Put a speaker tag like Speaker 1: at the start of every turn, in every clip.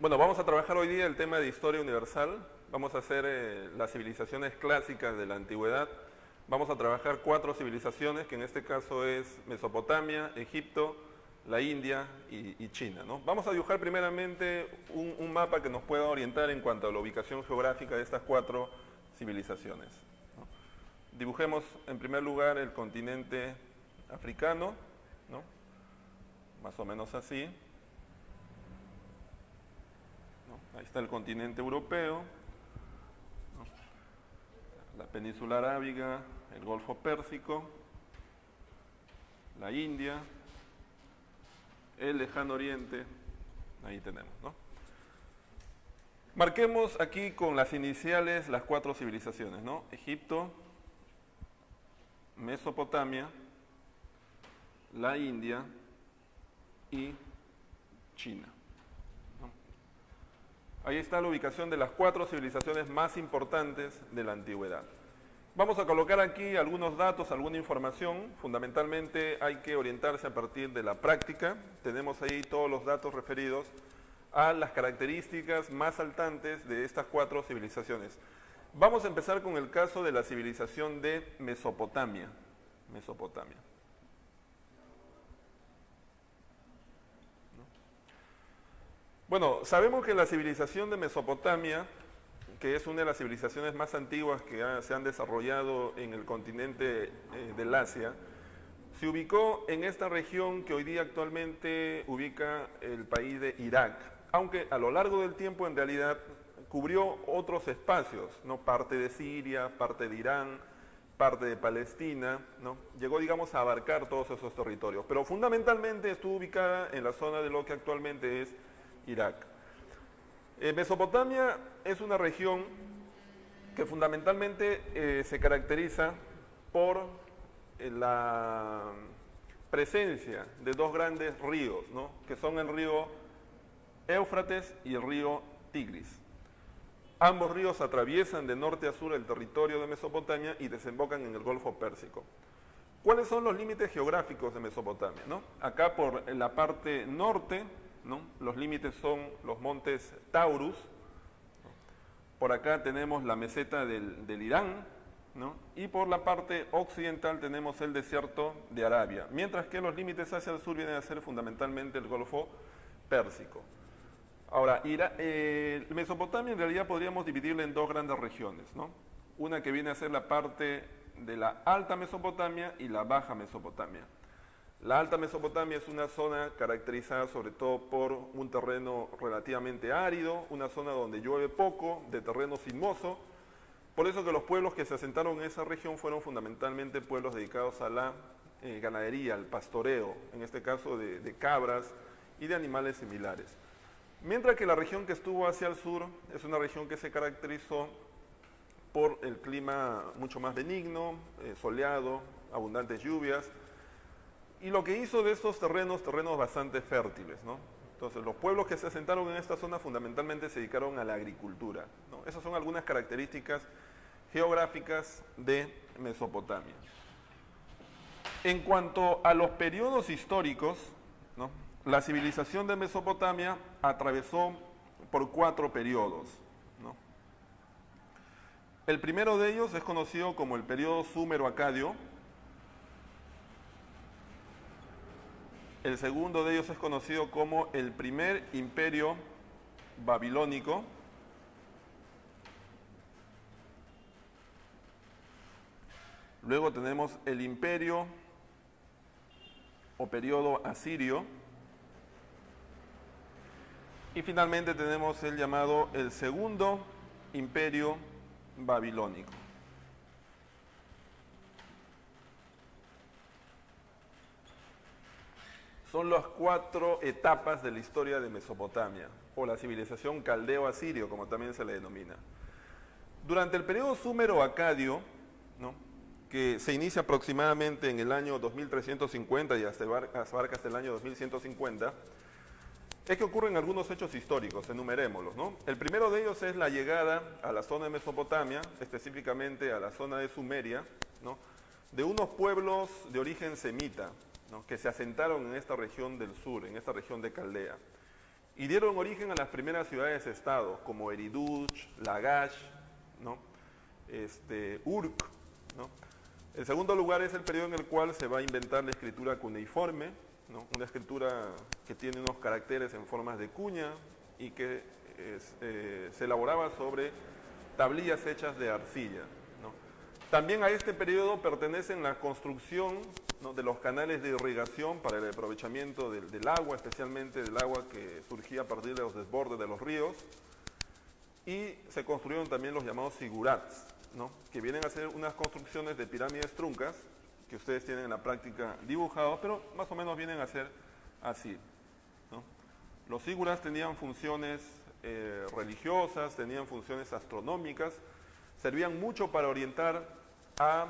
Speaker 1: Bueno, vamos a trabajar hoy día el tema de historia universal. Vamos a hacer las civilizaciones clásicas de la antigüedad. Vamos a trabajar 4 civilizaciones, que en este caso es Mesopotamia, Egipto, la India y China, ¿no? Vamos a dibujar primeramente un mapa que nos pueda orientar en cuanto a la ubicación geográfica de estas 4 civilizaciones, ¿no? Dibujemos en primer lugar el continente africano, ¿no? Más o menos así. Ahí está el continente europeo, ¿no? La península arábiga, el Golfo Pérsico, la India, el Lejano Oriente, ahí tenemos, ¿no? Marquemos aquí con las iniciales las 4 civilizaciones, ¿no? Egipto, Mesopotamia, la India y China. Ahí está la ubicación de las 4 civilizaciones más importantes de la antigüedad. Vamos a colocar aquí algunos datos, alguna información. Fundamentalmente hay que orientarse a partir de la práctica. Tenemos ahí todos los datos referidos a las características más saltantes de estas 4 civilizaciones. Vamos a empezar con el caso de la civilización de Mesopotamia. Mesopotamia. Bueno, sabemos que la civilización de Mesopotamia, que es una de las civilizaciones más antiguas que se han desarrollado en el continente del Asia, se ubicó en esta región que hoy día actualmente ubica el país de Irak, aunque a lo largo del tiempo en realidad cubrió otros espacios, ¿no? Parte de Siria, parte de Irán, parte de Palestina, ¿no? Llegó, digamos, a abarcar todos esos territorios, pero fundamentalmente estuvo ubicada en la zona de lo que actualmente es Irak. Mesopotamia es una región que fundamentalmente se caracteriza por la presencia de 2 grandes ríos, ¿no? Que son el río Éufrates y el río Tigris. Ambos ríos atraviesan de norte a sur el territorio de Mesopotamia y desembocan en el Golfo Pérsico. ¿Cuáles son los límites geográficos de Mesopotamia, ¿no? Acá por la parte norte, ¿no? Los límites son los montes Taurus, ¿no? Por acá tenemos la meseta del Irán, ¿no? Y por la parte occidental tenemos el desierto de Arabia, mientras que los límites hacia el sur vienen a ser fundamentalmente el Golfo Pérsico. Ahora, Mesopotamia en realidad podríamos dividirla en 2 grandes regiones, ¿no? Una que viene a ser la parte de la Alta Mesopotamia y la Baja Mesopotamia. La Alta Mesopotamia es una zona caracterizada sobre todo por un terreno relativamente árido, una zona donde llueve poco, de terreno sinuoso. Por eso que los pueblos que se asentaron en esa región fueron fundamentalmente pueblos dedicados a la ganadería, al pastoreo, en este caso de cabras y de animales similares. Mientras que la región que estuvo hacia el sur es una región que se caracterizó por el clima mucho más benigno, soleado, abundantes lluvias, y lo que hizo de estos terrenos bastante fértiles, ¿no? Entonces, los pueblos que se asentaron en esta zona fundamentalmente se dedicaron a la agricultura, ¿no? Esas son algunas características geográficas de Mesopotamia. En cuanto a los periodos históricos, ¿no? La civilización de Mesopotamia atravesó por 4 periodos, ¿no? El primero de ellos es conocido como el periodo súmero-acadio. El segundo de ellos es conocido como el primer imperio babilónico. Luego tenemos el imperio o periodo asirio. Y finalmente tenemos el llamado el segundo imperio babilónico. Son las 4 etapas de la historia de Mesopotamia, o la civilización caldeo-asirio, como también se le denomina. Durante el periodo súmero-acadio, ¿no? Que se inicia aproximadamente en el año 2350 y hasta abarca hasta el año 2150, es que ocurren algunos hechos históricos, enumerémoslos, ¿no? El primero de ellos es la llegada a la zona de Mesopotamia, específicamente a la zona de Sumeria, ¿no? De unos pueblos de origen semita, ¿no? Que se asentaron en esta región del sur, en esta región de Caldea. y dieron origen a las primeras ciudades-estado, como Eriduch, Lagash, ¿no? Urk, ¿no? El segundo lugar es el periodo en el cual se va a inventar la escritura cuneiforme, ¿no? Una escritura que tiene unos caracteres en formas de cuña y que se elaboraba sobre tablillas hechas de arcilla, ¿no? También a este periodo pertenecen la construcción, ¿no?, de los canales de irrigación para el aprovechamiento del agua, especialmente del agua que surgía a partir de los desbordes de los ríos, y se construyeron también los llamados sigurats, ¿no?, que vienen a ser unas construcciones de pirámides truncas que ustedes tienen en la práctica dibujados, pero más o menos vienen a ser así, ¿no? Los sigurats tenían funciones religiosas, tenían funciones astronómicas, servían mucho para orientar a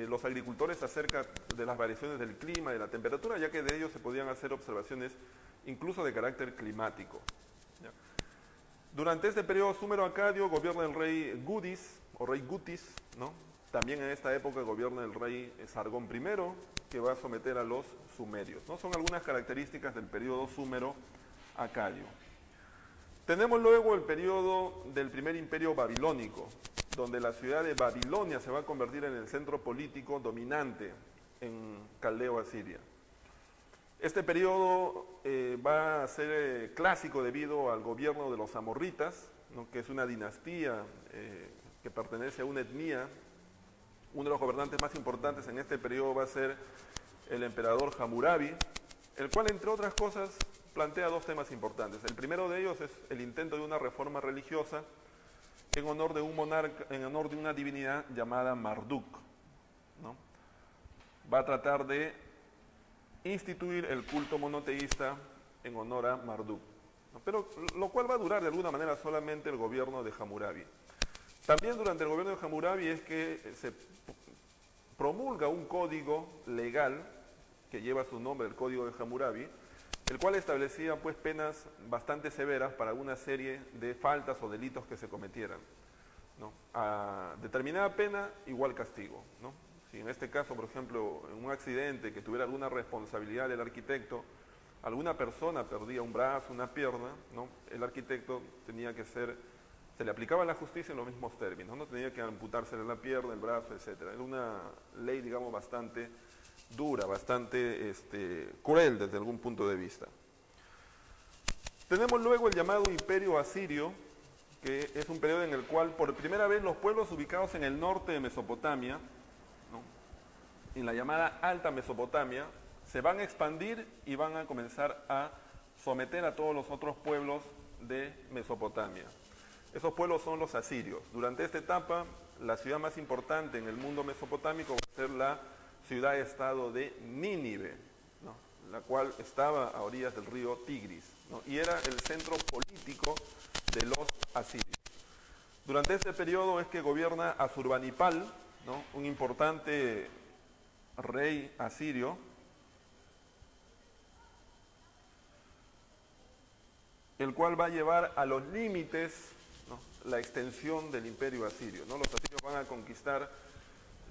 Speaker 1: los agricultores acerca de las variaciones del clima y de la temperatura, ya que de ellos se podían hacer observaciones incluso de carácter climático, ¿ya? Durante este periodo súmero-acadio gobierna el rey Gudis, o rey Gutis, ¿no? También en esta época gobierna el rey Sargón I, que va a someter a los sumerios, ¿no? Son algunas características del periodo súmero-acadio. Tenemos luego el periodo del primer imperio babilónico, donde la ciudad de Babilonia se va a convertir en el centro político dominante en Caldeo-Asiria. Este periodo va a ser clásico debido al gobierno de los amorritas, ¿no?, que es una dinastía que pertenece a una etnia. Uno de los gobernantes más importantes en este periodo va a ser el emperador Hammurabi, el cual, entre otras cosas, plantea dos temas importantes. El primero de ellos es el intento de una reforma religiosa en honor de un monarca, en honor de una divinidad llamada Marduk, ¿no? Va a tratar de instituir el culto monoteísta en honor a Marduk, ¿no? Pero lo cual va a durar de alguna manera solamente el gobierno de Hammurabi. También durante el gobierno de Hammurabi es que se promulga un código legal que lleva su nombre, el Código de Hammurabi, el cual establecía pues penas bastante severas para una serie de faltas o delitos que se cometieran, ¿no? A determinada pena, igual castigo, ¿no? Si en este caso, por ejemplo, en un accidente que tuviera alguna responsabilidad del arquitecto, alguna persona perdía un brazo, una pierna, ¿no?, el arquitecto tenía que ser, se le aplicaba la justicia en los mismos términos, no tenía que amputársele la pierna, el brazo, etc. Era una ley, digamos, bastante dura, bastante cruel desde algún punto de vista. Tenemos luego el llamado Imperio Asirio, que es un periodo en el cual por primera vez los pueblos ubicados en el norte de Mesopotamia, ¿no?, en la llamada Alta Mesopotamia, se van a expandir y van a comenzar a someter a todos los otros pueblos de Mesopotamia. Esos pueblos son los asirios. Durante esta etapa, la ciudad más importante en el mundo mesopotámico va a ser la ciudad-estado de Nínive, ¿no?, la cual estaba a orillas del río Tigris, ¿no?, y era el centro político de los asirios. Durante este periodo es que gobierna Asurbanipal, ¿no?, un importante rey asirio, el cual va a llevar a los límites, ¿no?, la extensión del imperio asirio, ¿no? Los asirios van a conquistar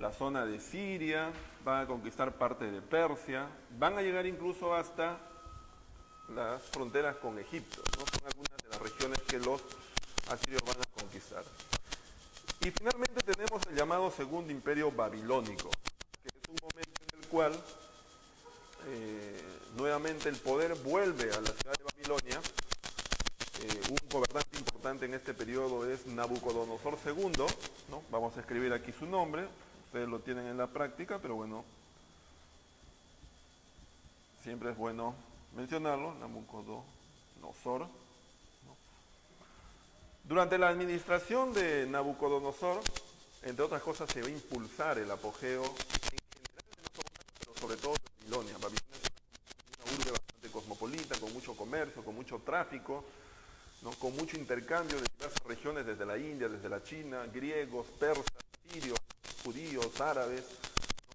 Speaker 1: la zona de Siria, van a conquistar parte de Persia, van a llegar incluso hasta las fronteras con Egipto, ¿no? Son algunas de las regiones que los asirios van a conquistar. Y finalmente tenemos el llamado Segundo Imperio Babilónico, que es un momento en el cual nuevamente el poder vuelve a la ciudad de Babilonia. Un gobernante importante en este periodo es Nabucodonosor II, ¿no? Vamos a escribir aquí su nombre, ustedes lo tienen en la práctica, pero bueno, siempre es bueno mencionarlo, Nabucodonosor, ¿no? Durante la administración de Nabucodonosor, entre otras cosas, se va a impulsar el apogeo en general de Mesopotamia, pero sobre todo de Babilonia. Babilonia es una urbe bastante cosmopolita, con mucho comercio, con mucho tráfico, ¿no?, con mucho intercambio de diversas regiones, desde la India, desde la China, griegos, persas, sirios, judíos, árabes,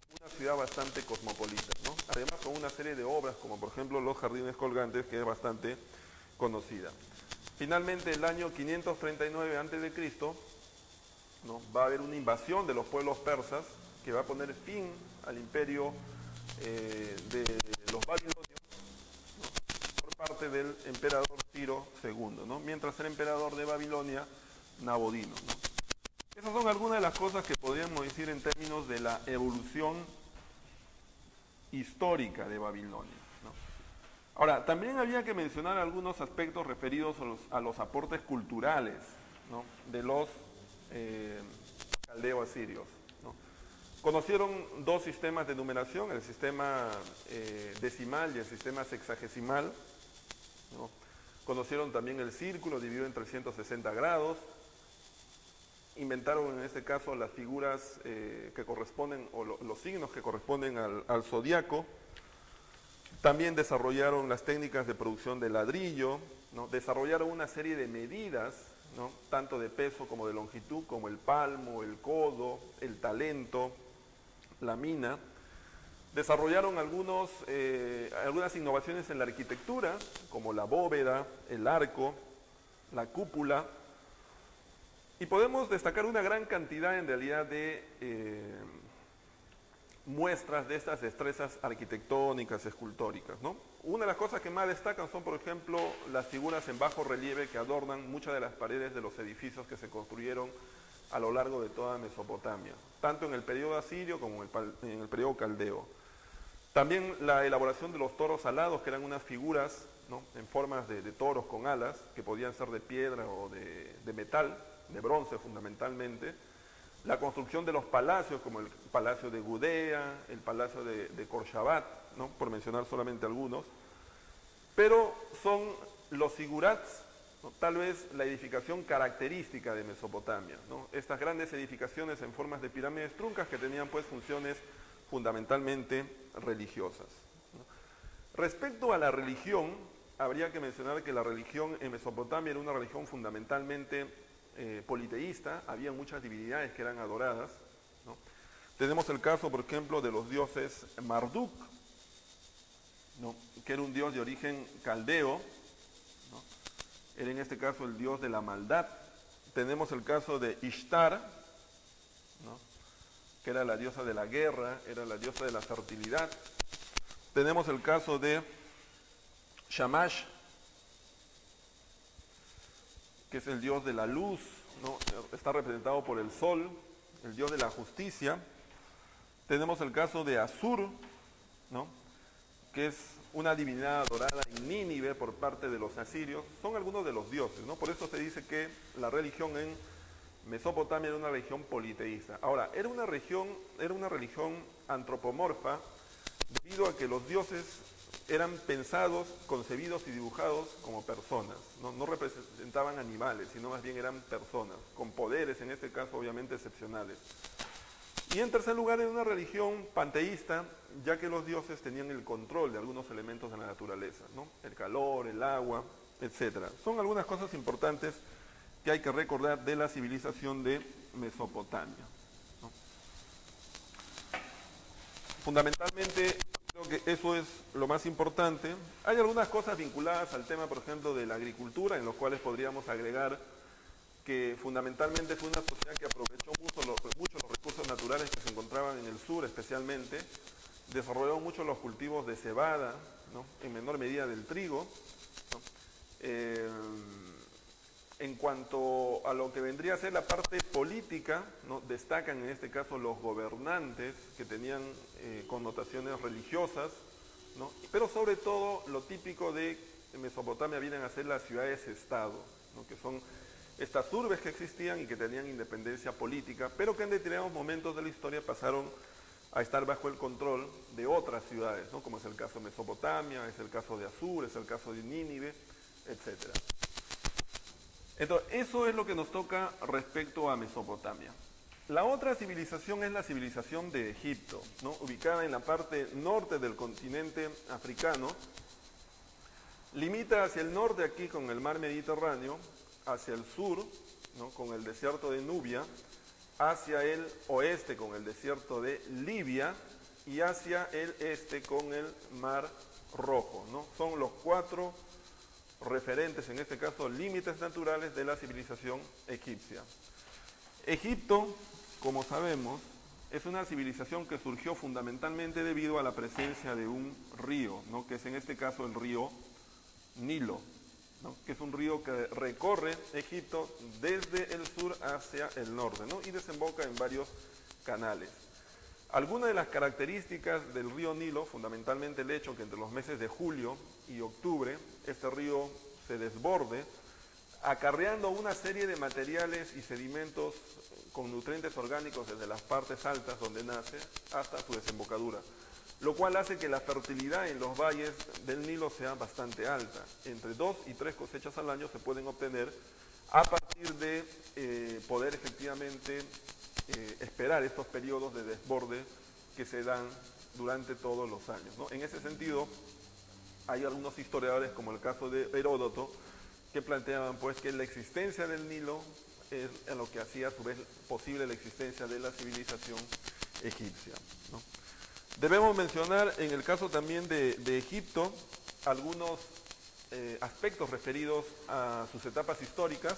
Speaker 1: ¿no?, una ciudad bastante cosmopolita, ¿no? Además con una serie de obras, como por ejemplo los Jardines Colgantes, que es bastante conocida. Finalmente, el año 539 a.C., ¿no?, va a haber una invasión de los pueblos persas que va a poner fin al imperio de los babilonios, ¿no?, por parte parte del emperador Ciro II, ¿no? Mientras el emperador de Babilonia, Nabonidus, ¿no? Esas son algunas de las cosas que podríamos decir en términos de la evolución histórica de Babilonia, ¿no? Ahora, también había que mencionar algunos aspectos referidos a los aportes culturales, ¿no? De los caldeos asirios, ¿no? Conocieron dos sistemas de numeración, el sistema decimal y el sistema sexagesimal, ¿no? Conocieron también el círculo dividido en 360 grados, inventaron en este caso las figuras que corresponden, o los signos que corresponden al zodiaco. También desarrollaron las técnicas de producción de ladrillo, ¿no? Desarrollaron una serie de medidas, ¿no? Tanto de peso como de longitud, como el palmo, el codo, el talento, la mina. Desarrollaron algunas innovaciones en la arquitectura, como la bóveda, el arco, la cúpula. Y podemos destacar una gran cantidad en realidad de muestras de estas destrezas arquitectónicas, escultóricas, ¿no? Una de las cosas que más destacan son, por ejemplo, las figuras en bajo relieve que adornan muchas de las paredes de los edificios que se construyeron a lo largo de toda Mesopotamia, tanto en el periodo asirio como en el periodo caldeo. También la elaboración de los toros alados, que eran unas figuras, ¿no? En formas de toros con alas, que podían ser de piedra o de metal, de bronce fundamentalmente. La construcción de los palacios, como el palacio de Gudea, el palacio de Khorshabat, ¿no? Por mencionar solamente algunos. Pero son los zigurats, ¿no? Tal vez la edificación característica de Mesopotamia, ¿no? Estas grandes edificaciones en formas de pirámides truncas que tenían pues funciones fundamentalmente religiosas, ¿no? Respecto a la religión, habría que mencionar que la religión en Mesopotamia era una religión fundamentalmente politeísta, había muchas divinidades que eran adoradas, ¿no? Tenemos el caso, por ejemplo, de los dioses Marduk, ¿no? Que era un dios de origen caldeo, ¿no? Era en este caso el dios de la maldad. Tenemos el caso de Ishtar, ¿no? Que era la diosa de la guerra, era la diosa de la fertilidad. Tenemos el caso de Shamash, que es el dios de la luz, ¿no? Está representado por el sol, el dios de la justicia. Tenemos el caso de Asur, ¿no? Que es una divinidad adorada en Nínive por parte de los asirios. Son algunos de los dioses, ¿no? Por eso se dice que la religión en Mesopotamia era una religión politeísta. Ahora, era una religión antropomorfa, debido a que los dioses eran pensados, concebidos y dibujados como personas, ¿no? No representaban animales, sino más bien eran personas, con poderes, en este caso obviamente excepcionales. Y en tercer lugar, era una religión panteísta, ya que los dioses tenían el control de algunos elementos de la naturaleza, ¿no? El calor, el agua, etc. Son algunas cosas importantes que hay que recordar de la civilización de Mesopotamia, ¿no? Fundamentalmente, creo que eso es lo más importante. Hay algunas cosas vinculadas al tema, por ejemplo, de la agricultura, en los cuales podríamos agregar que fundamentalmente fue una sociedad que aprovechó mucho los recursos naturales que se encontraban en el sur especialmente, desarrolló mucho los cultivos de cebada, ¿no? En menor medida del trigo, ¿no? En cuanto a lo que vendría a ser la parte política, ¿no? Destacan en este caso los gobernantes que tenían connotaciones religiosas, ¿no? Pero sobre todo lo típico de Mesopotamia vienen a ser las ciudades-estado, ¿no? Que son estas urbes que existían y que tenían independencia política, pero que en determinados momentos de la historia pasaron a estar bajo el control de otras ciudades, ¿no? Como es el caso de Mesopotamia, es el caso de Asur, es el caso de Nínive, etc. Entonces, eso es lo que nos toca respecto a Mesopotamia. La otra civilización es la civilización de Egipto, ¿no? Ubicada en la parte norte del continente africano. Limita hacia el norte aquí con el mar Mediterráneo, hacia el sur, ¿no? Con el desierto de Nubia, hacia el oeste con el desierto de Libia y hacia el este con el mar Rojo, ¿no? Son los cuatro referentes, en este caso límites naturales de la civilización egipcia. Egipto, como sabemos, es una civilización que surgió fundamentalmente debido a la presencia de un río, ¿no? Que es en este caso el río Nilo, ¿no? Que es un río que recorre Egipto desde el sur hacia el norte, ¿no? Y desemboca en varios canales. Algunas de las características del río Nilo, fundamentalmente el hecho que entre los meses de julio y octubre este río se desborde, acarreando una serie de materiales y sedimentos con nutrientes orgánicos desde las partes altas donde nace hasta su desembocadura, lo cual hace que la fertilidad en los valles del Nilo sea bastante alta. Entre 2 y 3 cosechas al año se pueden obtener a partir de poder efectivamente esperar estos periodos de desborde que se dan durante todos los años, ¿no? En ese sentido, hay algunos historiadores, como el caso de Heródoto, que planteaban pues que la existencia del Nilo es lo que hacía a su vez posible la existencia de la civilización egipcia, ¿no? Debemos mencionar en el caso también de Egipto algunos aspectos referidos a sus etapas históricas.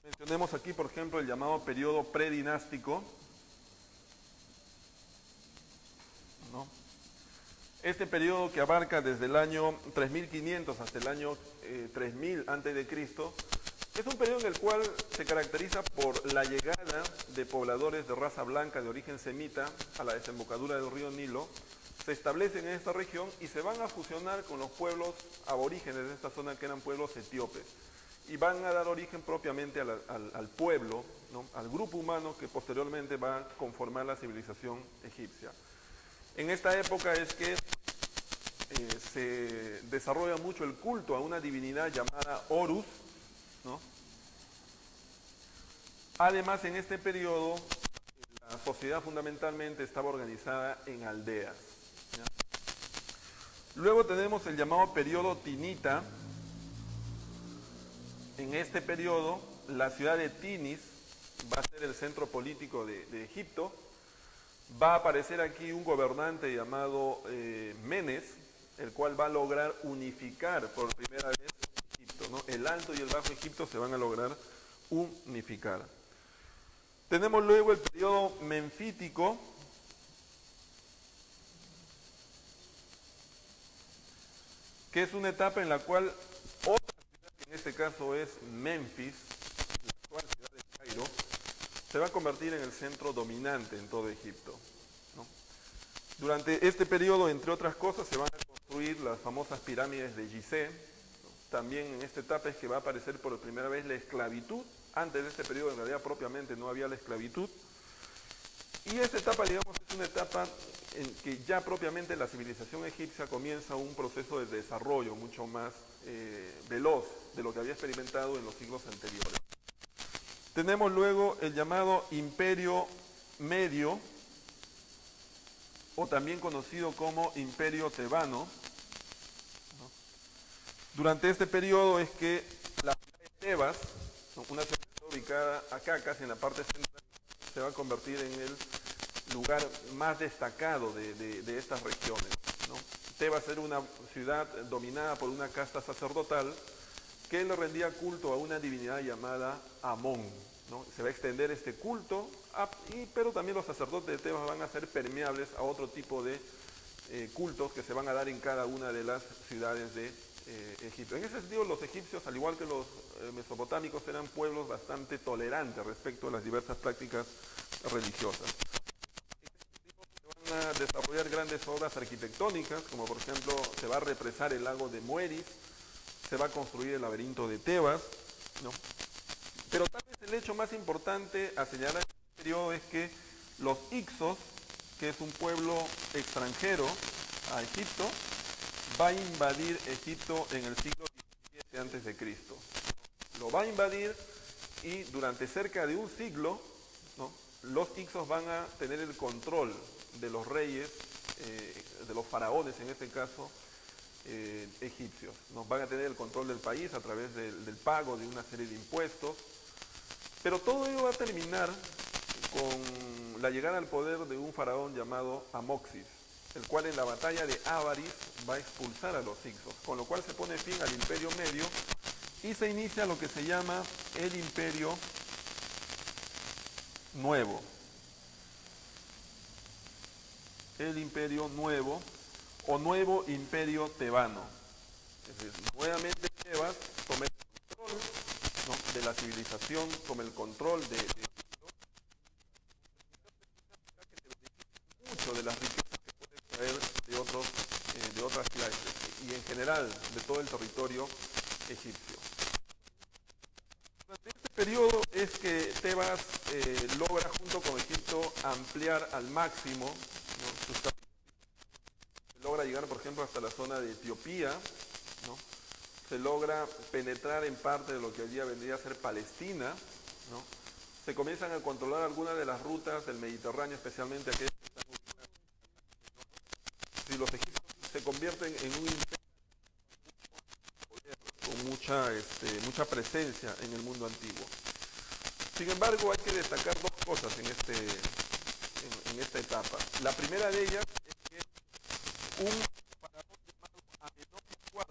Speaker 1: Mencionemos aquí, por ejemplo, el llamado periodo predinástico, ¿no? Este periodo que abarca desde el año 3500 hasta el año 3000 a.C., es un periodo en el cual se caracteriza por la llegada de pobladores de raza blanca de origen semita a la desembocadura del río Nilo, se establecen en esta región y se van a fusionar con los pueblos aborígenes de esta zona que eran pueblos etíopes y van a dar origen propiamente al pueblo, ¿no? Al grupo humano que posteriormente va a conformar la civilización egipcia. En esta época es que se desarrolla mucho el culto a una divinidad llamada Horus, ¿no? Además, en este periodo, la sociedad fundamentalmente estaba organizada en aldeas, ¿ya? Luego tenemos el llamado periodo tinita. En este periodo, la ciudad de Tinis va a ser el centro político de Egipto. Va a aparecer aquí un gobernante llamado Menes, el cual va a lograr unificar por primera vez Egipto, ¿no? El Alto y el Bajo Egipto se van a lograr unificar. Tenemos luego el periodo menfítico, que es una etapa en la cual otra ciudad, que en este caso es Memphis, la actual ciudad de Cairo, se va a convertir en el centro dominante en todo Egipto, ¿no? Durante este periodo, entre otras cosas, se van a construir las famosas pirámides de Gizeh, ¿no? También en esta etapa es que va a aparecer por primera vez la esclavitud. Antes de este periodo, en realidad, propiamente no había la esclavitud. Y esta etapa, digamos, es una etapa en que ya propiamente la civilización egipcia comienza un proceso de desarrollo mucho más veloz de lo que había experimentado en los siglos anteriores. Tenemos luego el llamado Imperio Medio, o también conocido como Imperio Tebano, ¿no? Durante este periodo es que la ciudad de Tebas, ¿no? Una ciudad ubicada acá, casi en la parte central, se va a convertir en el lugar más destacado de estas regiones, ¿no? Tebas era una ciudad dominada por una casta sacerdotal que le rendía culto a una divinidad llamada Amón, ¿no? Se va a extender este culto, pero también los sacerdotes de Tebas van a ser permeables a otro tipo de cultos que se van a dar en cada una de las ciudades de Egipto. En ese sentido, los egipcios, al igual que los mesopotámicos, eran pueblos bastante tolerantes respecto a las diversas prácticas religiosas. Se van a desarrollar grandes obras arquitectónicas, como por ejemplo se va a represar el lago de Mueris, se va a construir el laberinto de Tebas, ¿no? Pero tal vez el hecho más importante a señalar en este periodo es que los Hicsos, que es un pueblo extranjero a Egipto, va a invadir Egipto en el siglo XVII a.C. Lo va a invadir y durante cerca de un siglo, ¿no? Los Hicsos van a tener el control de los reyes, de los faraones en este caso, egipcios, ¿no? Van a tener el control del país a través del pago de una serie de impuestos, pero todo ello va a terminar con la llegada al poder de un faraón llamado Amoxis, el cual en la batalla de Avaris va a expulsar a los Hicsos, con lo cual se pone fin al Imperio Medio y se inicia lo que se llama el Imperio Nuevo. El Imperio Nuevo o Nuevo Imperio Tebano. Es decir, nuevamente Tebas toma el control, ¿no?, de la civilización, toma el control de mucho de las riquezas que puede traer de otras ciudades y en general de todo el territorio egipcio. Durante este periodo es que Tebas logra junto con Egipto ampliar al máximo, ¿no?, sus territorios. Logra llegar, por ejemplo, hasta la zona de Etiopía, ¿no? Se logra penetrar en parte de lo que hoy día vendría a ser Palestina, ¿no? Se comienzan a controlar algunas de las rutas del Mediterráneo, especialmente aquellas que están ubicadas. Si los egipcios se convierten en un imperio con mucha presencia en el mundo antiguo. Sin embargo, hay que destacar dos cosas en esta etapa. La primera de ellas es que un faraón llamado Amenofis IV,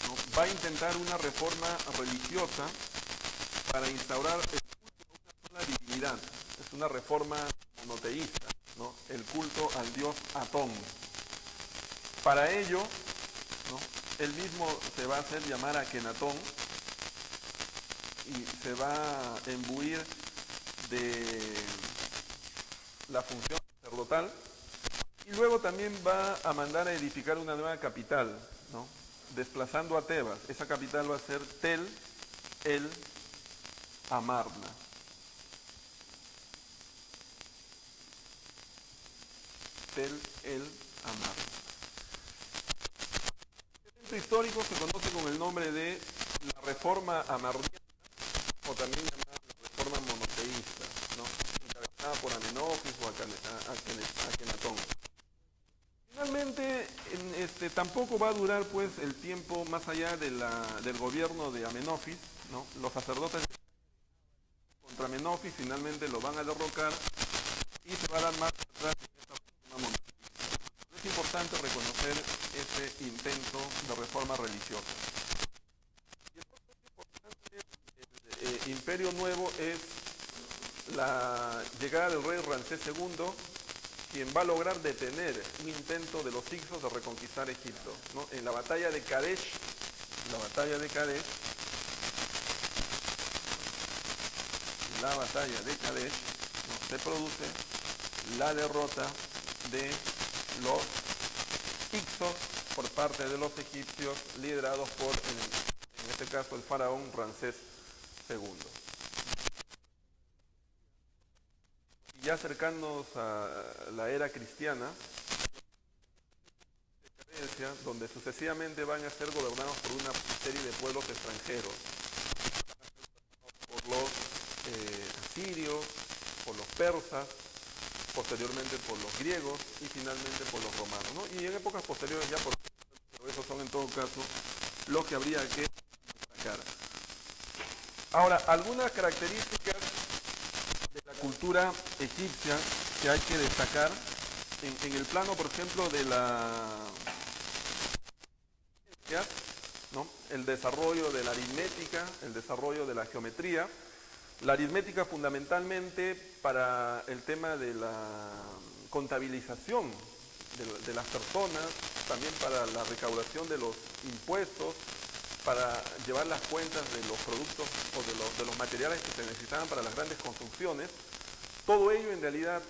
Speaker 1: ¿no?, va a intentar una reforma religiosa para instaurar el culto a una sola divinidad. Es una reforma monoteísta, ¿no?, el culto al dios Atón. Para ello, ¿no?, él mismo se va a hacer llamar Akenatón y se va a imbuir de la función sacerdotal y luego también va a mandar a edificar una nueva capital, ¿no?, desplazando a Tebas. Esa capital va a ser Tel el Amarna. Tel el Amarna. El centro histórico se conoce con el nombre de la Reforma Amarniana, o también llamada la Reforma Monoteísta, ¿no?, encabezada por Amenofis o Akenatón. Finalmente, tampoco va a durar pues el tiempo más allá del gobierno de Amenofis, ¿no? Los sacerdotes contra Amenofis finalmente lo van a derrocar y se va a dar más atrás en esta reforma monoteísta. Es importante reconocer ese intento de reforma religiosa. Y el otro importante imperio nuevo es la llegada del rey Ramsés II, quien va a lograr detener un intento de los hicsos de reconquistar Egipto, ¿no? En la batalla de Kadesh, ¿no?, se produce la derrota de los hicsos por parte de los egipcios, liderados por, en este caso, el faraón Ramsés II. Ya cercanos a la era cristiana, donde sucesivamente van a ser gobernados por una serie de pueblos extranjeros, por los asirios, por los persas, posteriormente por los griegos y finalmente por los romanos, ¿no? Y en épocas posteriores ya pero esos son en todo caso lo que habría que destacar. Ahora, algunas características de la cultura egipcia que hay que destacar en el plano, por ejemplo, de ¿no?, el desarrollo de la aritmética, el desarrollo de la geometría. La aritmética fundamentalmente para el tema de la contabilización de las personas, también para la recaudación de los impuestos, para llevar las cuentas de los productos o de los materiales que se necesitaban para las grandes construcciones. Todo ello en realidad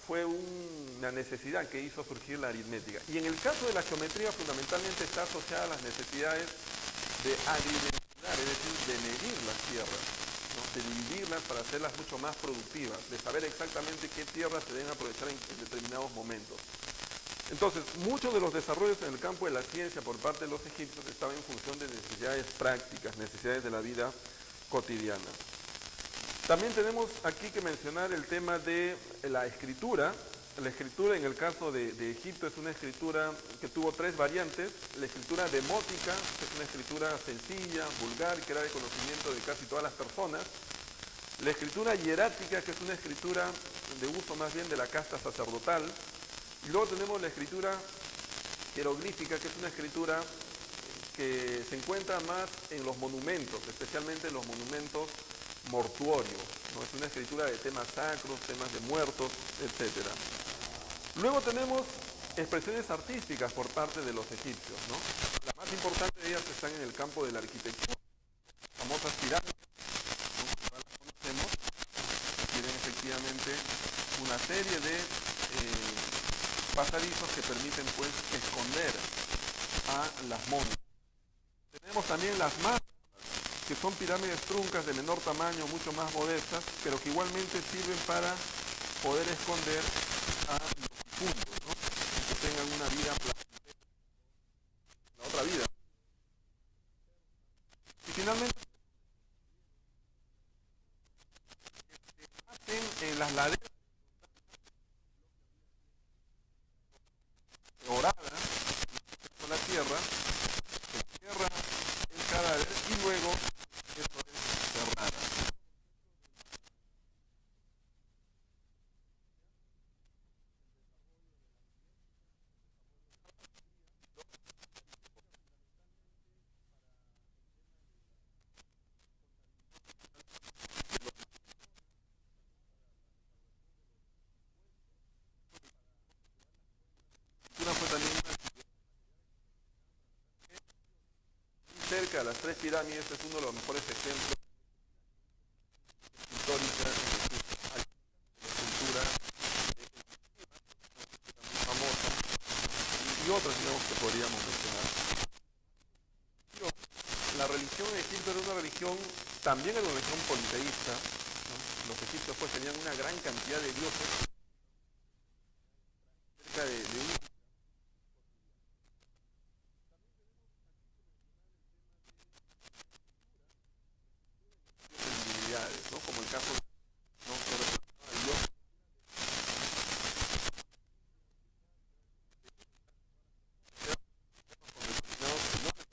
Speaker 1: fue una necesidad que hizo surgir la aritmética. Y en el caso de la geometría fundamentalmente está asociada a las necesidades de agridimensionar, es decir, de medir las tierras, ¿no?, de dividirlas para hacerlas mucho más productivas, de saber exactamente qué tierras se deben aprovechar en determinados momentos. Entonces, muchos de los desarrollos en el campo de la ciencia por parte de los egipcios estaban en función de necesidades prácticas, necesidades de la vida cotidiana. También tenemos aquí que mencionar el tema de la escritura. La escritura en el caso de Egipto es una escritura que tuvo tres variantes. La escritura demótica, que es una escritura sencilla, vulgar, que era de conocimiento de casi todas las personas. La escritura hierática, que es una escritura de uso más bien de la casta sacerdotal. Y luego tenemos la escritura jeroglífica, que es una escritura que se encuentra más en los monumentos, especialmente en los monumentos mortuorios, ¿no? Es una escritura de temas sacros, temas de muertos, etc. Luego tenemos expresiones artísticas por parte de los egipcios, ¿no? Las más importantes de ellas están en el campo de la arquitectura, famosas pirámides, ¿no? Todas las conocemos, tienen efectivamente una serie de pasadizos que permiten pues esconder a las momias. Tenemos también las más que son pirámides truncas de menor tamaño, mucho más modestas, pero que igualmente sirven para poder esconder a los difuntos, ¿no? Que tengan una vida la otra vida. Y finalmente hacen en las laderas doradas con la tierra, se cierra el cadáver y luego eso es cerrada. Una fue también cerca de las tres pirámides, es uno de los mejores ejemplos históricos de cultura famosa y otras digamos que podríamos mencionar. La religión de Egipto era una religión, también era una religión politeísta, ¿no? Los egipcios pues tenían una gran cantidad de dioses, cerca de un divinidades, ¿no? Como el caso de ¿no? El dios con determinados dioses,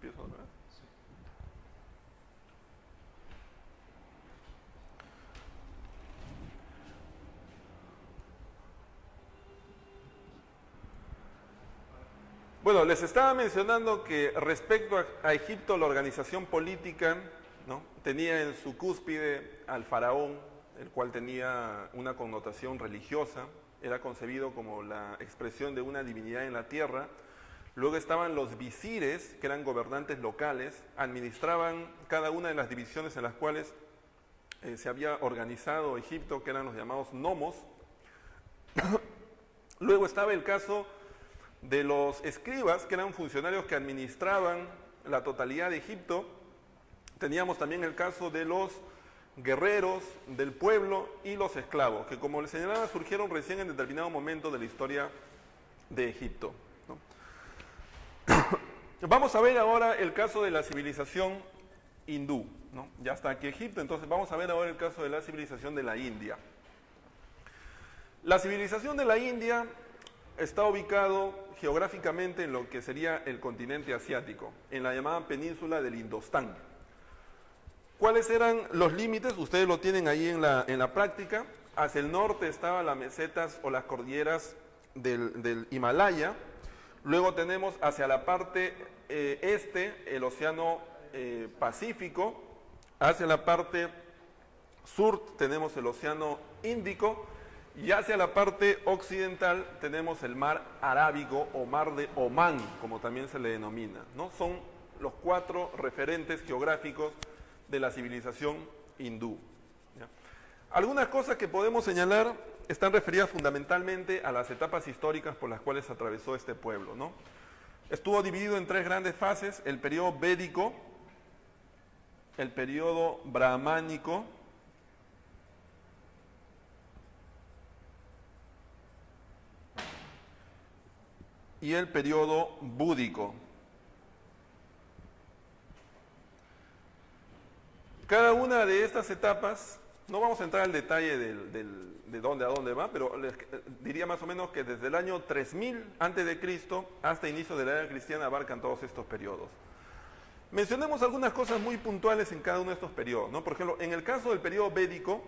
Speaker 1: Empiezo otra vez. Bueno, les estaba mencionando que respecto a Egipto, la organización política, ¿no?, tenía en su cúspide al faraón, el cual tenía una connotación religiosa, era concebido como la expresión de una divinidad en la tierra. Luego estaban los visires, que eran gobernantes locales, administraban cada una de las divisiones en las cuales se había organizado Egipto, que eran los llamados nomos. Luego estaba el caso de los escribas, que eran funcionarios que administraban la totalidad de Egipto. Teníamos también el caso de los guerreros del pueblo y los esclavos, que como les señalaba surgieron recién en determinado momento de la historia de Egipto, ¿no? Vamos a ver ahora el caso de la civilización hindú, ¿no? Ya está aquí Egipto, entonces vamos a ver ahora el caso de la civilización de la India. La civilización de la India está ubicado geográficamente en lo que sería el continente asiático, en la llamada península del Indostán. ¿Cuáles eran los límites? Ustedes lo tienen ahí en la práctica. Hacia el norte estaban las mesetas o las cordilleras del Himalaya. Luego tenemos hacia la parte este el océano Pacífico. Hacia la parte sur tenemos el océano Índico. Y hacia la parte occidental tenemos el mar Arábigo o mar de Omán, como también se le denomina, ¿no? Son los 4 referentes geográficos de la civilización hindú, ¿ya? Algunas cosas que podemos señalar están referidas fundamentalmente a las etapas históricas por las cuales atravesó este pueblo, ¿no? Estuvo dividido en 3 grandes fases: el periodo védico, el periodo brahmánico y el periodo búdico. Cada una de estas etapas, no vamos a entrar al detalle de dónde a dónde va, pero les diría más o menos que desde el año 3000 a.C. hasta inicio de la era cristiana abarcan todos estos periodos. Mencionemos algunas cosas muy puntuales en cada uno de estos periodos, ¿no? Por ejemplo, en el caso del periodo védico,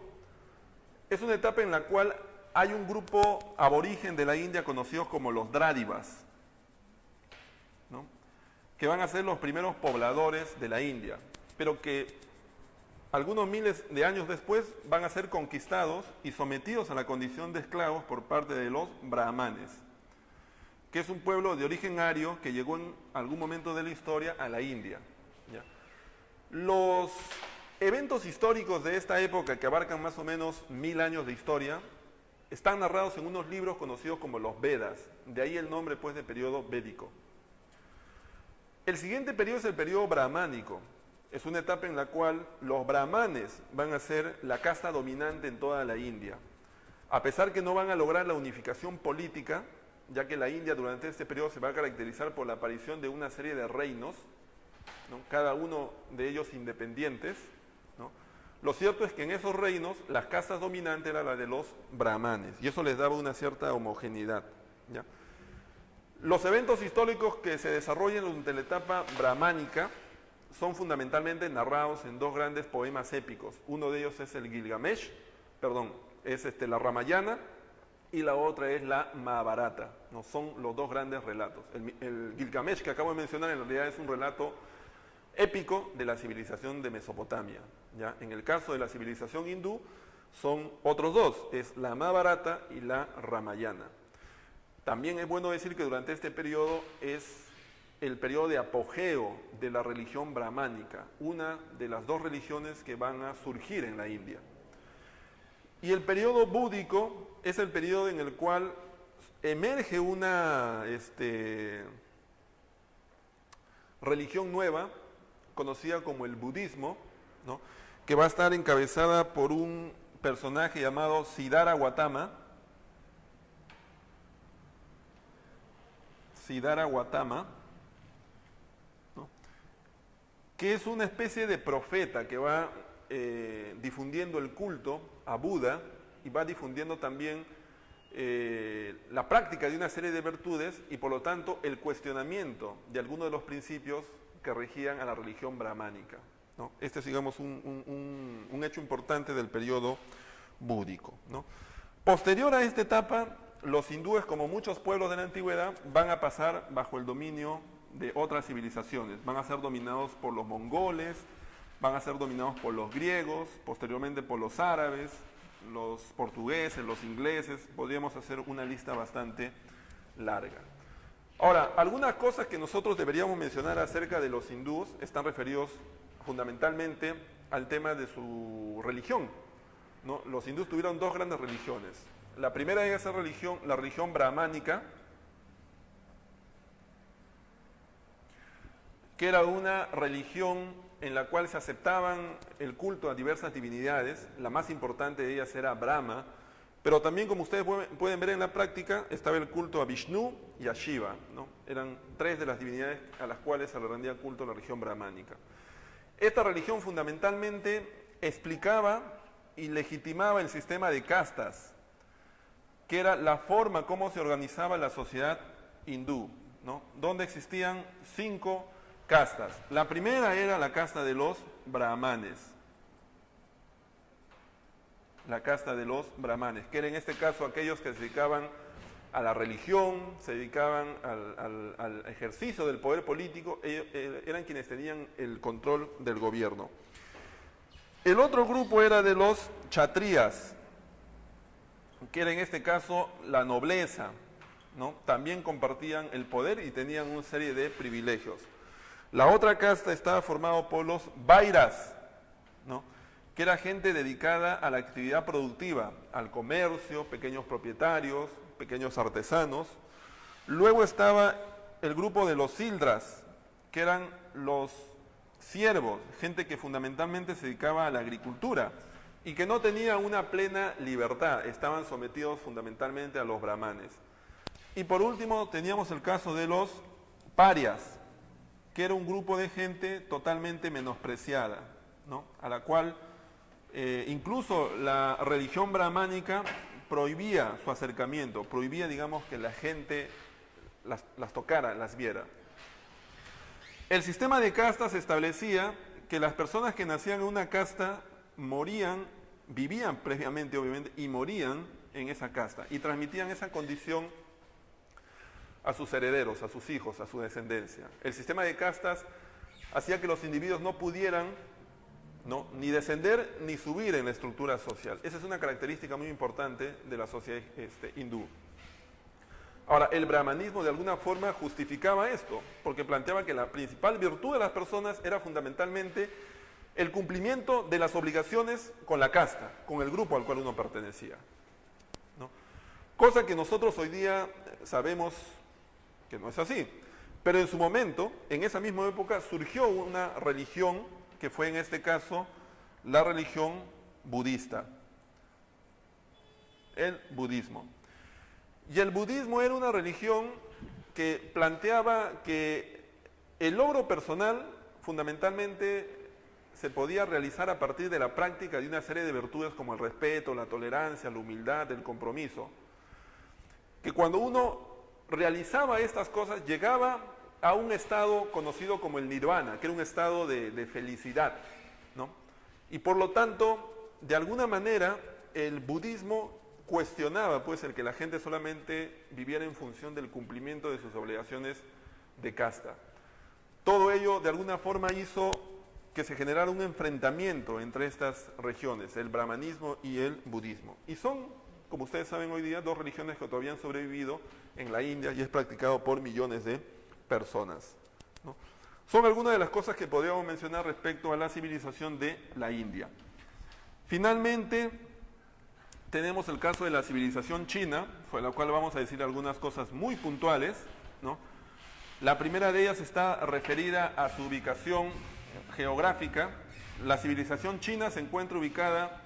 Speaker 1: es una etapa en la cual hay un grupo aborigen de la India conocidos como los Drávivas, ¿no?, que van a ser los primeros pobladores de la India, pero que algunos miles de años después van a ser conquistados y sometidos a la condición de esclavos por parte de los brahmanes, que es un pueblo de origen ario que llegó en algún momento de la historia a la India, ¿ya? Los eventos históricos de esta época, que abarcan más o menos 1000 años de historia, están narrados en unos libros conocidos como los Vedas, de ahí el nombre pues de periodo védico. El siguiente periodo es el periodo brahmánico. Es una etapa en la cual los brahmanes van a ser la casta dominante en toda la India. A pesar que no van a lograr la unificación política, ya que la India durante este periodo se va a caracterizar por la aparición de una serie de reinos, ¿no?, cada uno de ellos independientes, ¿no? Lo cierto es que en esos reinos las castas dominantes eran la de los brahmanes, y eso les daba una cierta homogeneidad, ¿ya? Los eventos históricos que se desarrollan durante la etapa brahmánica son fundamentalmente narrados en 2 grandes poemas épicos. Uno de ellos es el Gilgamesh, es la Ramayana, y la otra es la Mahabharata, ¿no? Son los 2 grandes relatos. El Gilgamesh que acabo de mencionar en realidad es un relato épico de la civilización de Mesopotamia, ¿ya? En el caso de la civilización hindú son otros 2, es la Mahabharata y la Ramayana. También es bueno decir que durante este periodo es el periodo de apogeo de la religión brahmánica, una de las 2 religiones que van a surgir en la India. Y el periodo búdico es el periodo en el cual emerge una religión nueva, conocida como el budismo, ¿no?, que va a estar encabezada por un personaje llamado Siddhartha Gautama. Siddhartha Gautama, ¿no?, que es una especie de profeta que va difundiendo el culto a Buda y va difundiendo también la práctica de una serie de virtudes y por lo tanto el cuestionamiento de algunos de los principios que regían a la religión brahmánica, ¿no? Este es, digamos, un hecho importante del periodo búdico, ¿no? Posterior a esta etapa, los hindúes, como muchos pueblos de la antigüedad, van a pasar bajo el dominio de otras civilizaciones. Van a ser dominados por los mongoles, van a ser dominados por los griegos, posteriormente por los árabes, los portugueses, los ingleses. Podríamos hacer una lista bastante larga. Ahora, algunas cosas que nosotros deberíamos mencionar acerca de los hindúes están referidos fundamentalmente al tema de su religión, ¿no? Los hindúes tuvieron dos grandes religiones. La primera de esa religión, la religión brahmánica, que era una religión en la cual se aceptaban el culto a diversas divinidades. La más importante de ellas era Brahma, pero también, como ustedes pueden ver en la práctica, estaba el culto a Vishnu y a Shiva, ¿no? Eran tres de las divinidades a las cuales se le rendía culto a la religión brahmánica. Esta religión fundamentalmente explicaba y legitimaba el sistema de castas, que era la forma como se organizaba la sociedad hindú, ¿no? Donde existían 5 castas. La primera era la casta de los brahmanes. La casta de los brahmanes, que era en este caso aquellos que se dedicaban a la religión, se dedicaban al ejercicio del poder político, eran quienes tenían el control del gobierno. El otro grupo era de los kshatriyas, que era en este caso la nobleza, ¿no? También compartían el poder y tenían una serie de privilegios. La otra casta estaba formada por los vairas, ¿no? Que era gente dedicada a la actividad productiva, al comercio, pequeños propietarios, pequeños artesanos. Luego estaba el grupo de los sildras, que eran los siervos, gente que fundamentalmente se dedicaba a la agricultura y que no tenía una plena libertad, estaban sometidos fundamentalmente a los brahmanes. Y por último teníamos el caso de los parias, que era un grupo de gente totalmente menospreciada, ¿no? A la cual incluso la religión brahmánica prohibía su acercamiento, prohibía, digamos, que la gente las tocara, las viera. El sistema de castas establecía que las personas que nacían en una casta morían, vivían previamente obviamente, y morían en esa casta, y transmitían esa condición a sus herederos, a sus hijos, a su descendencia. El sistema de castas hacía que los individuos no pudieran, ¿no?, ni descender ni subir en la estructura social. Esa es una característica muy importante de la sociedad hindú. Ahora, el brahmanismo de alguna forma justificaba esto, porque planteaba que la principal virtud de las personas era fundamentalmente el cumplimiento de las obligaciones con la casta, con el grupo al cual uno pertenecía, ¿no? Cosa que nosotros hoy día sabemos que no es así. Pero en su momento, en esa misma época, surgió una religión que fue en este caso la religión budista, el budismo. Y el budismo era una religión que planteaba que el logro personal fundamentalmente se podía realizar a partir de la práctica de una serie de virtudes como el respeto, la tolerancia, la humildad, el compromiso. Que cuando uno realizaba estas cosas llegaba a un estado conocido como el nirvana, que era un estado de felicidad, ¿no? Y por lo tanto, de alguna manera, el budismo cuestionaba pues el que la gente solamente viviera en función del cumplimiento de sus obligaciones de casta. Todo ello de alguna forma hizo que se generara un enfrentamiento entre estas regiones, el brahmanismo y el budismo. Y son, como ustedes saben hoy día, dos religiones que todavía han sobrevivido en la India y es practicado por millones de personas, ¿no? Son algunas de las cosas que podríamos mencionar respecto a la civilización de la India. Finalmente, tenemos el caso de la civilización china, sobre la cual vamos a decir algunas cosas muy puntuales, ¿no? La primera de ellas está referida a su ubicación geográfica. La civilización china se encuentra ubicada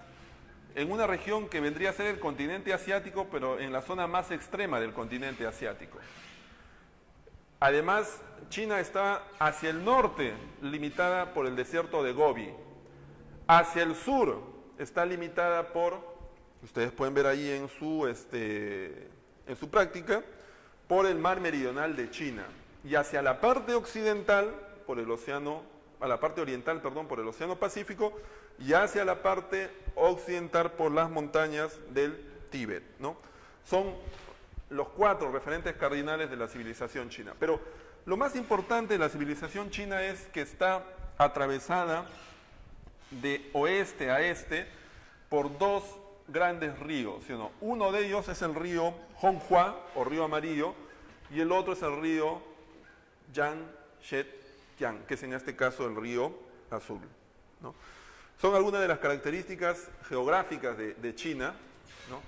Speaker 1: en una región que vendría a ser el continente asiático, pero en la zona más extrema del continente asiático. Además, China está hacia el norte, limitada por el desierto de Gobi. Hacia el sur está limitada por, ustedes pueden ver ahí en su práctica, por el mar meridional de China. Y hacia la parte occidental por el océano, a la parte oriental, perdón, por el océano Pacífico, y hacia la parte occidental por las montañas del Tíbet, ¿no? Son los 4 referentes cardinales de la civilización china. Pero lo más importante de la civilización china es que está atravesada de oeste a este por 2 grandes ríos, ¿sí o no? Uno de ellos es el río Honghua, o río Amarillo, y el otro es el río Yangtze-Kiang, que es en este caso el río Azul, ¿no? Son algunas de las características geográficas de China, ¿no?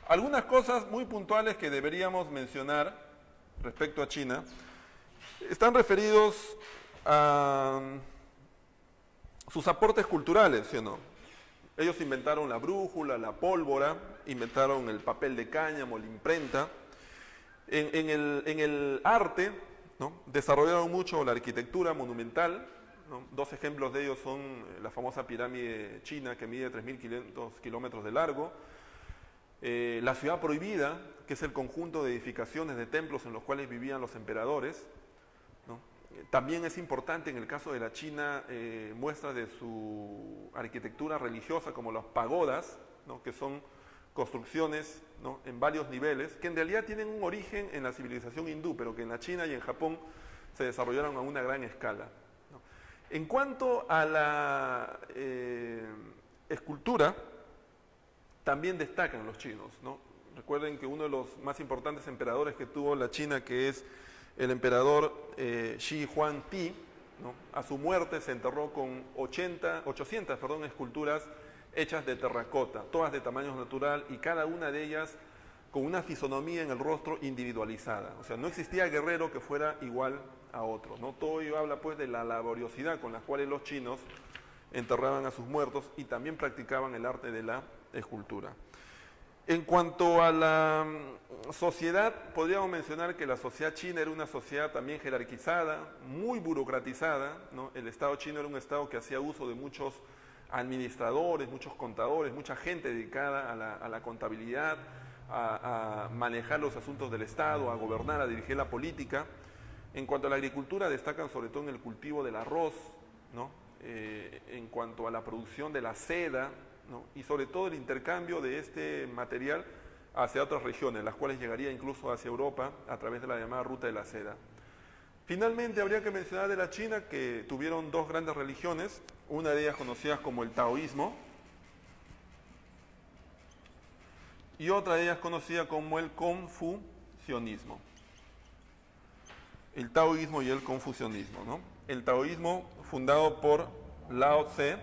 Speaker 1: Algunas cosas muy puntuales que deberíamos mencionar respecto a China están referidos a sus aportes culturales, ¿sí o no? Ellos inventaron la brújula, la pólvora, inventaron el papel de cáñamo, la imprenta. En el arte, ¿no? Desarrollaron mucho la arquitectura monumental, ¿no? 2 ejemplos de ellos son la famosa pirámide china que mide 3.500 kilómetros de largo, la ciudad prohibida, que es el conjunto de edificaciones de templos en los cuales vivían los emperadores, ¿no? También es importante en el caso de la China muestras de su arquitectura religiosa como las pagodas, ¿no? Que son construcciones, ¿no? En varios niveles, que en realidad tienen un origen en la civilización hindú, pero que en la China y en Japón se desarrollaron a una gran escala, ¿no? En cuanto a la escultura, también destacan los chinos, ¿no? Recuerden que uno de los más importantes emperadores que tuvo la China, que es el emperador Shi Huangdi, ¿no? A su muerte se enterró con 800 esculturas hechas de terracota, todas de tamaño natural y cada una de ellas con una fisonomía en el rostro individualizada. O sea, no existía guerrero que fuera igual a otro, ¿no? Todo ello habla pues de la laboriosidad con la cual los chinos enterraban a sus muertos y también practicaban el arte de la escultura. En cuanto a la sociedad, podríamos mencionar que la sociedad china era una sociedad también jerarquizada, muy burocratizada, ¿no? El Estado chino era un Estado que hacía uso de muchos administradores, muchos contadores, mucha gente dedicada a la contabilidad, a manejar los asuntos del Estado, a gobernar, a dirigir la política. En cuanto a la agricultura, destacan sobre todo en el cultivo del arroz, ¿no? En cuanto a la producción de la seda, ¿no? Y sobre todo el intercambio de este material hacia otras regiones, las cuales llegaría incluso hacia Europa a través de la llamada ruta de la seda. Finalmente, habría que mencionar de la China que tuvieron 2 grandes religiones, una de ellas conocida como el taoísmo y otra de ellas conocida como el confucianismo. El taoísmo y el confucianismo, ¿no? El taoísmo fundado por Lao Tse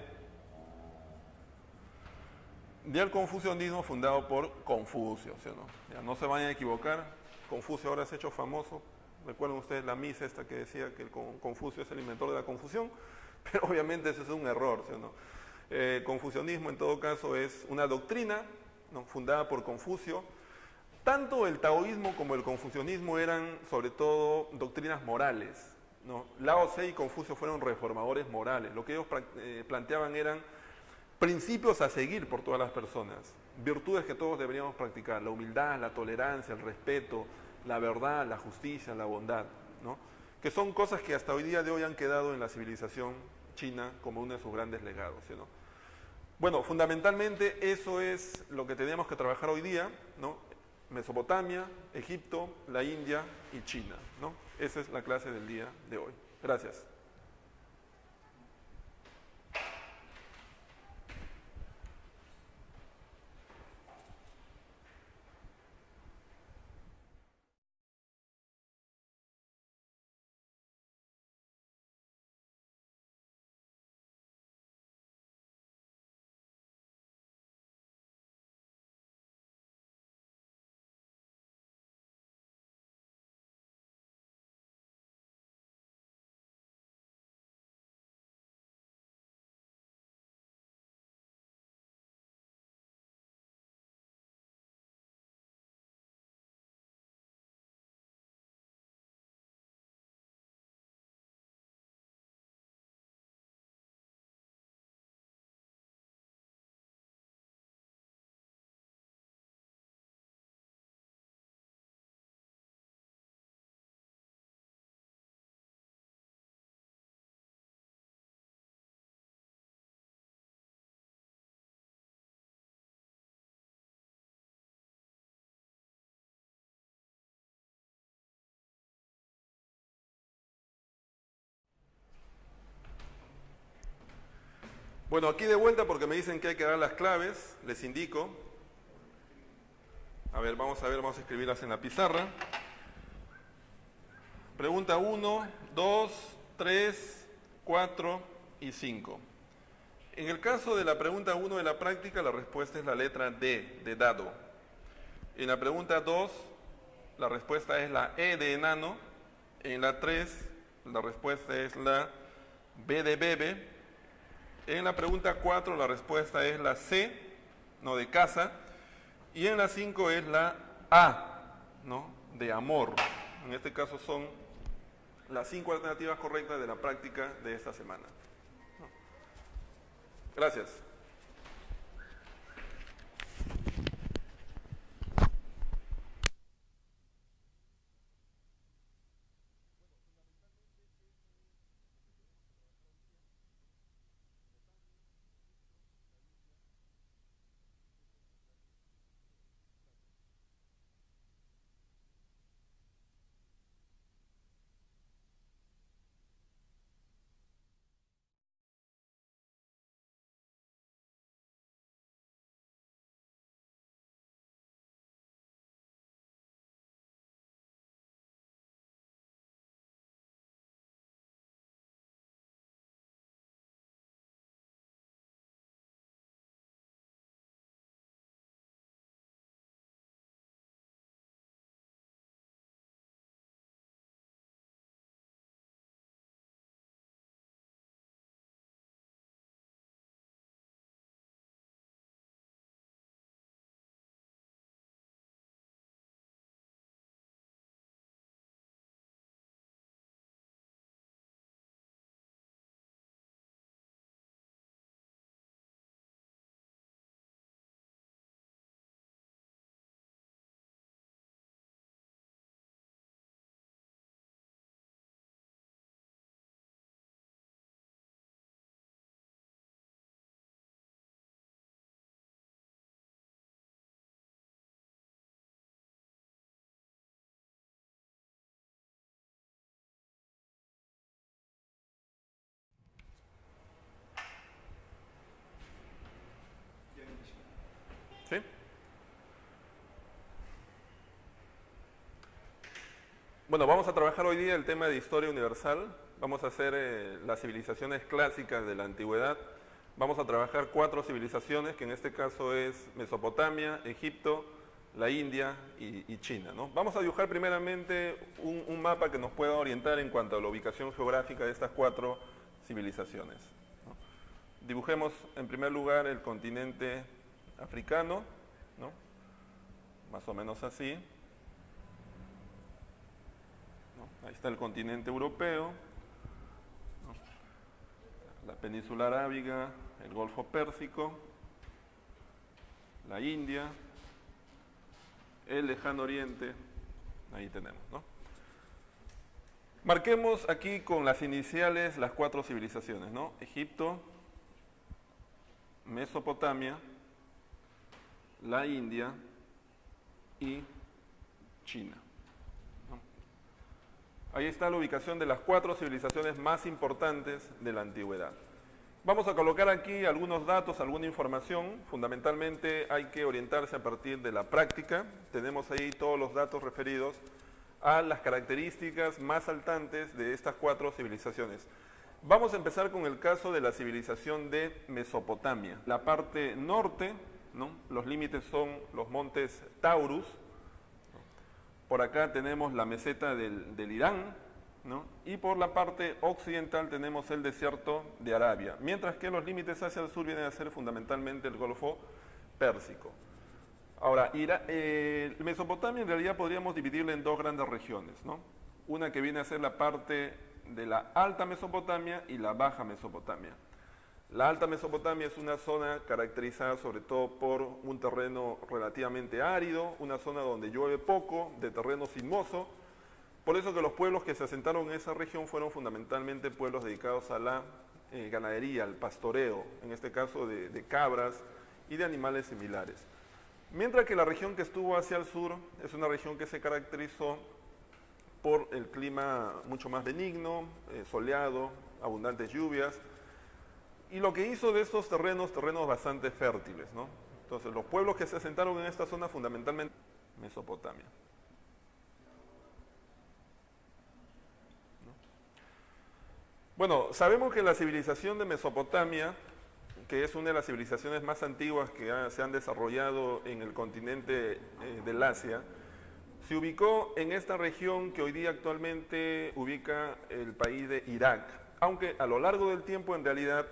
Speaker 1: y el confucianismo fundado por Confucio, ¿sí o no? Ya no se vayan a equivocar, Confucio ahora se ha hecho famoso. Recuerden ustedes la misa esta que decía que Confucio es el inventor de la confusión, pero obviamente ese es un error, ¿sí o no? El confucianismo en todo caso es una doctrina, ¿no? Fundada por Confucio. Tanto el taoísmo como el confucianismo eran sobre todo doctrinas morales, ¿no? Lao Tse y Confucio fueron reformadores morales. Lo que ellos planteaban eran principios a seguir por todas las personas, virtudes que todos deberíamos practicar: la humildad, la tolerancia, el respeto, la verdad, la justicia, la bondad, ¿no? Que son cosas que hasta hoy día de hoy han quedado en la civilización china como uno de sus grandes legados, ¿sí, no? Bueno, fundamentalmente eso es lo que tenemos que trabajar hoy día, ¿no? Mesopotamia, Egipto, la India y China, ¿no? Esa es la clase del día de hoy. Gracias. Bueno, aquí de vuelta porque me dicen que hay que dar las claves, les indico. A ver, vamos a escribirlas en la pizarra. Pregunta 1, 2, 3, 4 y 5. En el caso de la pregunta 1 de la práctica, la respuesta es la letra D, de dado. En la pregunta 2, la respuesta es la E de enano. En la 3, la respuesta es la B de bebé. En la pregunta 4, la respuesta es la C, no, de casa. Y en la 5 es la A, ¿no?, de amor. En este caso son las 5 alternativas correctas de la práctica de esta semana. Gracias. ¿Sí? Bueno, vamos a trabajar hoy día el tema de historia universal. Vamos a hacer las civilizaciones clásicas de la antigüedad. Vamos a trabajar 4 civilizaciones, que en este caso es Mesopotamia, Egipto, la India y China, ¿no? Vamos a dibujar primeramente un mapa que nos pueda orientar en cuanto a la ubicación geográfica de estas 4 civilizaciones, ¿no? Dibujemos en primer lugar el continente africano, ¿no?, más o menos así. Ahí está el continente europeo, ¿no?, la península arábiga, el Golfo Pérsico, la India, el Lejano Oriente, ahí tenemos, ¿no? Marquemos aquí con las iniciales las 4 civilizaciones, ¿no? Egipto, Mesopotamia, la India y China. Ahí está la ubicación de las 4 civilizaciones más importantes de la antigüedad. Vamos a colocar aquí algunos datos, alguna información. Fundamentalmente hay que orientarse a partir de la práctica. Tenemos ahí todos los datos referidos a las características más saltantes de estas 4 civilizaciones. Vamos a empezar con el caso de la civilización de Mesopotamia. La parte norte, ¿no?, los límites son los montes Taurus. Por acá tenemos la meseta del Irán, ¿no?, y por la parte occidental tenemos el desierto de Arabia, mientras que los límites hacia el sur vienen a ser fundamentalmente el Golfo Pérsico. Ahora, Mesopotamia en realidad podríamos dividirla en 2 grandes regiones, ¿no? Una que viene a ser la parte de la Alta Mesopotamia y la Baja Mesopotamia. La Alta Mesopotamia es una zona caracterizada sobre todo por un terreno relativamente árido, una zona donde llueve poco, de terreno sinuoso. Por eso que los pueblos que se asentaron en esa región fueron fundamentalmente pueblos dedicados a la ganadería, al pastoreo, en este caso de cabras y de animales similares. Mientras que la región que estuvo hacia el sur es una región que se caracterizó por el clima mucho más benigno, soleado, abundantes lluvias. y lo que hizo de estos terrenos bastante fértiles, ¿no? Entonces, los pueblos que se asentaron en esta zona, fundamentalmente, Mesopotamia. Bueno, sabemos que la civilización de Mesopotamia, que es una de las civilizaciones más antiguas que se han desarrollado en el continente del Asia, se ubicó en esta región que hoy día actualmente ubica el país de Irak, aunque a lo largo del tiempo en realidad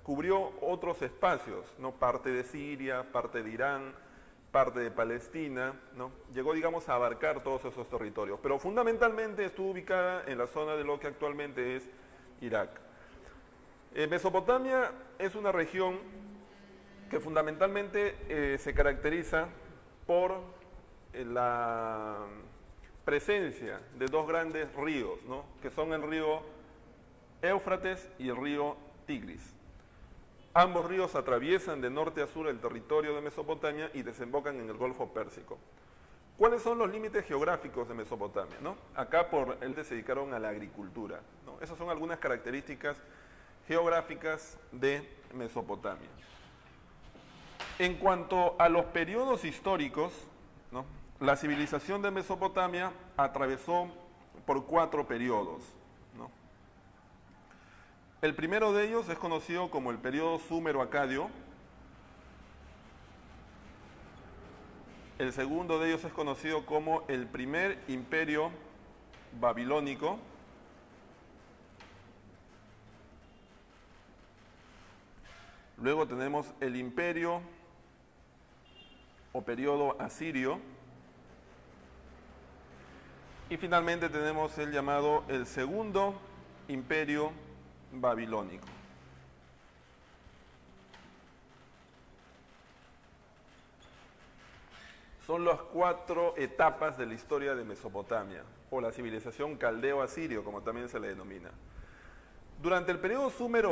Speaker 1: cubrió otros espacios, ¿no? Parte de Siria, parte de Irán, parte de Palestina, ¿no? Llegó, digamos, a abarcar todos esos territorios, pero fundamentalmente estuvo ubicada en la zona de lo que actualmente es Irak. Mesopotamia es una región que fundamentalmente se caracteriza por la presencia de dos grandes ríos, ¿no? Que son el río Éufrates y el río Tigris. Ambos ríos atraviesan de norte a sur el territorio de Mesopotamia y desembocan en el Golfo Pérsico. ¿Cuáles son los límites geográficos de Mesopotamia, ¿no? Acá por él se dedicaron a la agricultura, ¿no? Esas son algunas características geográficas de Mesopotamia. En cuanto a los periodos históricos, ¿no? La civilización de Mesopotamia atravesó por 4 periodos, ¿no? El primero de ellos es conocido como el periodo súmero-acadio. El segundo de ellos es conocido como el primer imperio babilónico. Luego tenemos el imperio o periodo asirio. Y finalmente tenemos el llamado el segundo imperio babilónico. Son las 4 etapas de la historia de Mesopotamia, o la civilización caldeo-asirio, como también se le denomina. Durante el periodo súmero